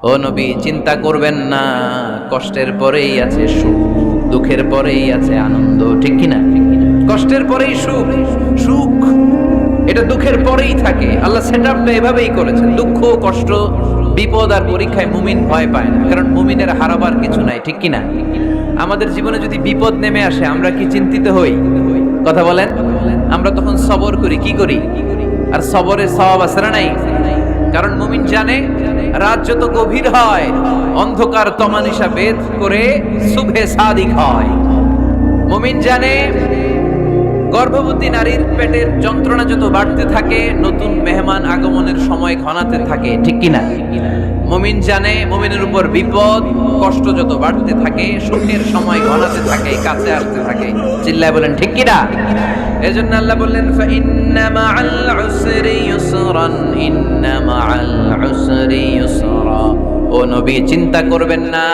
ও নবী, চিন্তা করবেন না, কষ্টের পরেই আছে সুখ, দুঃখের পরেই আছে আনন্দ। ঠিক কিনা? কষ্টের পরেই সুখ, সুখ এটা দুঃখের পরেই থাকে। আল্লাহ সেটআপটা এভাবেই করেছেন। দুঃখ, কষ্ট, বিপদ আর পরীক্ষায় মুমিন ভয় পায় না, কারণ মুমিনের হারাবার কিছু নাই। ঠিক কিনা? আমাদের জীবনে যদি বিপদ নেমে আসে, আমরা কি চিন্তিত হই? কথা বলেন। আমরা তখন সবর করি। কি করি? আর সবরের সওয়াব আছে না নাই? কারণ মুমিন জানে, রাত যত গভীর হয়, অন্ধকার তমানিসা ভেদ করে সুবহে সাদিক হয়। মুমিন জানে, গর্ভবতী নারীর পেটের যন্ত্রণা যত বাড়তে থাকে, নতুন মেহমান আগমনের সময় ঘনাতে থাকে। ঠিক কিনা? মুমিন জানে, মুমিনের উপর বিপদ কষ্ট যত বাড়তে থাকে, সুখের সময় ঘনাতে থাকে, কাছে আসতে থাকে। চিল্লায় বলেন ঠিক কিনা? এজন্য আল্লাহ বললেন, ফাইন্না মাআল উসরি ইউসরান, ইন্না মাআল উসরি ইউসরা। ও নবী, চিন্তা করবেন না,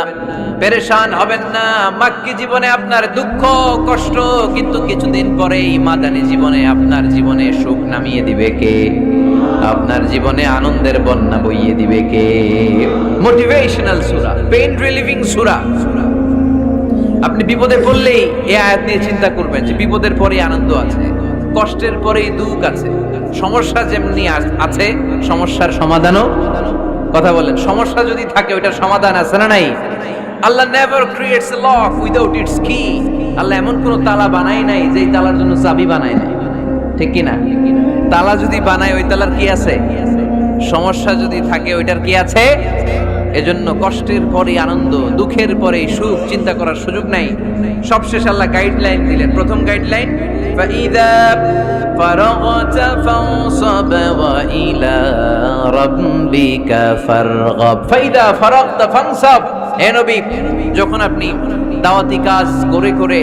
পেরেশান হবেন না। মাক্কি জীবনে আপনার দুঃখ কষ্ট, কিন্তু কিছুদিন পরেই মাদানী জীবনে আপনার জীবনে সুখ নামিয়ে দিবে কে? আপনার জীবনে আনন্দের বন্যা বইয়ে দিবে কে? মোটিভেশনাল সূরা, পেইন রিলিভিং সূরা। আপনি বিপদে পড়লেই এই আয়াত নিয়ে চিন্তা করবেন যে বিপদের পরেই আনন্দ আছে, কষ্টের পরেই দুঃখ আছে। সমস্যা যেমনি আছে, সমস্যার সমাধানও। কথা বলেন, সমস্যা যদি থাকে ওইটার সমাধান আছে না নাই? Allah never creates a lock without its key. Allah এমন কোন তালা বানায় নাই যেই তালার জন্য চাবি বানায় নাই। ঠিক কি না? তালা যদি বানায়, ওই তালার কি আছে? সমস্যা যদি থাকে, ওইটার কি আছে? এজন্য কষ্টের পরে আনন্দ, দুঃখের পরে সুখ চিন্তা করার সুযোগ নাই। সবশেষ আল্লাহ গাইডলাইন দিলেন। প্রথম গাইডলাইন, ফাইদা ফারাগতা ফানসাব ওয়া ইলা রাব্বিকা ফারগাব। ফাইদা ফারাগতা ফানসাব। হে নবী, যখন আপনি দাওয়াতি কাজ করে করে,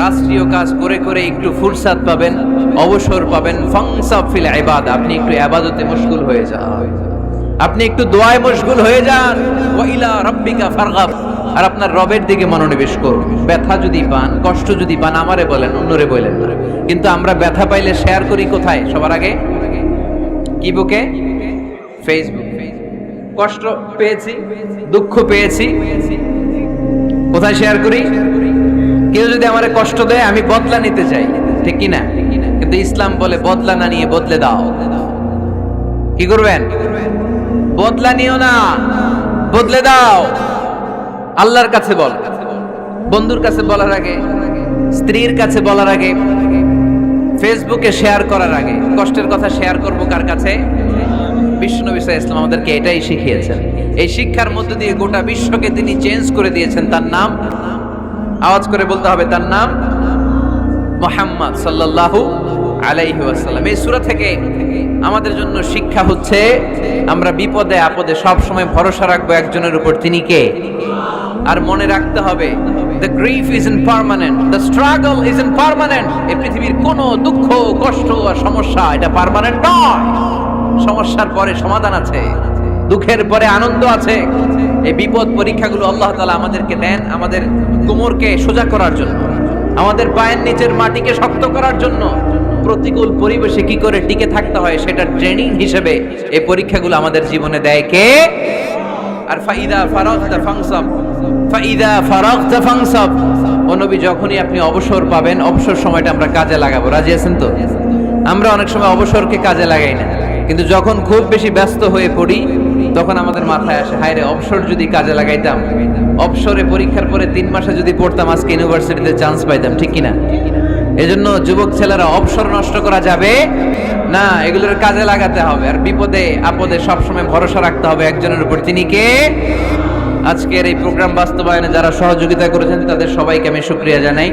রাষ্ট্রীয় কাজ করে করে একটু ফুরসাত পাবেন, অবসর পাবেন, ফানসাব ফিল ইবাদা, আপনি একটু ইবাদতে মশগুল হয়ে যান, আপনি একটু দোয়ায় মশগুল হয়ে যান। ওয়া ইলা রাব্বিকা ফারগাব, আর আপনার রবের দিকে মনোনিবেশ করুন। ব্যথা যদি পান, কষ্ট যদি পান, আমারে বলেন, অন্যরে বলেন না। কিন্তু আমরা ব্যথা পাইলে শেয়ার করি কোথায়? সবার আগে কি বুকে? ফেসবুক। কষ্ট পেয়েছি, দুঃখ পেয়েছি, কোথায় শেয়ার করি? কেউ যদি আমারে কষ্ট দেয়, আমি বদলা নিতে চাই। ঠিক কি না? কিন্তু ইসলাম বলে বদলা না নিয়ে বদলে দাও। কি করবেন? বদলা নিও না, বদলে দাও। আল্লাহর কাছে বল, বন্ধুর কাছে বলার আগে, স্ত্রীর কাছে বলার আগে, ফেসবুকে শেয়ার করার আগে, কষ্টের কথা শেয়ার করব কার কাছে? বিশ্বনবী সাল্লাল্লাহু আলাইহি ওয়াসাল্লাম আমাদেরকে এটাই শিখিয়েছেন। এই শিক্ষার মধ্য দিয়ে গোটা বিশ্বকে তিনি চেঞ্জ করে দিয়েছেন। তার নাম আওয়াজ করে বলতে হবে, তার নাম মুহাম্মদ সাল্লাল্লাহু আলাইহি ওয়াসাল্লাম। এই সূরা থেকে আমাদের জন্য শিক্ষা হচ্ছে, আমরা বিপদে আপদে সব সময় ভরসা রাখবো একজনের উপর। তিনি কে? আর মনে রাখতে হবে, the grief isn't permanent, the struggle isn't permanent। এই পৃথিবীর কোনো দুঃখ কষ্ট আর সমস্যা এটা পার্মানেন্ট নয়। সমস্যার পরে সমাধান আছে, দুঃখের পরে আনন্দ আছে। এই বিপদ পরীক্ষাগুলো আল্লাহ তাআলা আমাদেরকে দেন আমাদের কোমরকে সোজা করার জন্য, আমাদের পায়ের নিচের মাটিকে শক্ত করার জন্য। প্রতিকূল পরিবেশে কি করে টিকে থাকতে হয় সেটা ট্রেনিং হিসেবে এই পরীক্ষাগুলো আমাদের জীবনে দেয় কে? আর ফাইদা ফারাগতা ফানসাব, ফাইদা ফারাগতা ফানসাব। ও নবী, যখনই আপনি অবসর পাবেন, অবসর সময়টা আমরা কাজে লাগাবো। রাজি আছেন তো? আমরা অনেক সময় অবসরকে কাজে লাগাই না, কিন্তু যখন খুব বেশি ব্যস্ত হয়ে পড়ি, তখন আমাদের মাথায় আসে, হায় রে, অবসর যদি কাজে লাগাইতাম, অবসরে পরীক্ষার পরে 3 মাসে যদি পড়তাম, আজকে ইউনিভার্সিটিতে চান্স পাইতাম। ঠিক কিনা? এজন্য যুবক ছেলেরা, অবসর নষ্ট করা যাবে না, এগুলোর কাজে লাগাতে হবে। আর বিপদে আপদে সবসময় ভরসা রাখতে হবে একজনের উপর। তিনি কে? আজকের এই প্রোগ্রাম বাস্তবায়নে যারা সহযোগিতা করেছেন, তাদের সবাইকে আমি শুকরিয়া জানাই।